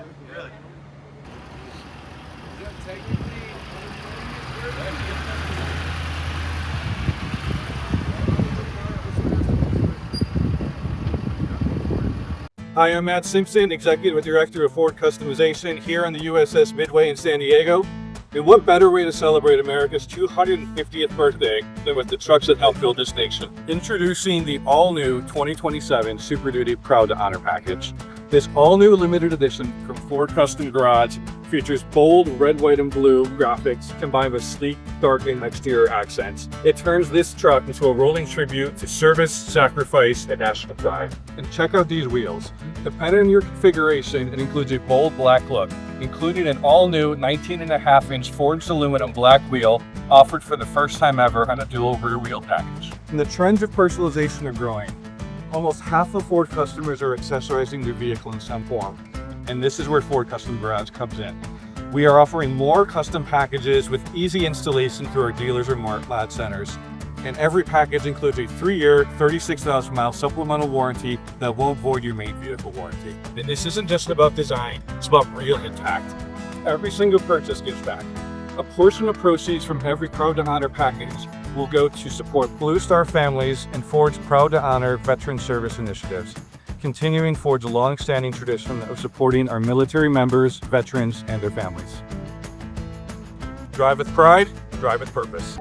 Really? Hi, I'm Matt Simpson, Executive Director of Ford Customization here on the USS Midway in San Diego. And what better way to celebrate America's 250th birthday than with the trucks that help build this nation? Introducing the all-new 2027 Super Duty Proud to Honor package. This all-new limited edition from Ford Custom Garage features bold red, white, and blue graphics combined with sleek, darkened exterior accents. It turns this truck into a rolling tribute to service, sacrifice, and national pride. And check out these wheels. Depending on your configuration, it includes a bold black look, including an all-new 19.5-inch forged aluminum black wheel offered for the first time ever on a dual rear wheel package. And the trends of personalization are growing. Almost half of Ford customers are accessorizing their vehicle in some form, and this is where Ford Custom Garage comes in. We are offering more custom packages with easy installation through our dealers or Lad centers. And every package includes a 3-year, 36,000-mile supplemental warranty that won't void your main vehicle warranty. And this isn't just about design, it's about real impact. Every single purchase gives back. A portion of proceeds from every Proud to Honor package will go to support Blue Star families and Ford's Proud to Honor veteran service initiatives, continuing Ford's long-standing tradition of supporting our military members, veterans, and their families. Drive with pride, drive with purpose.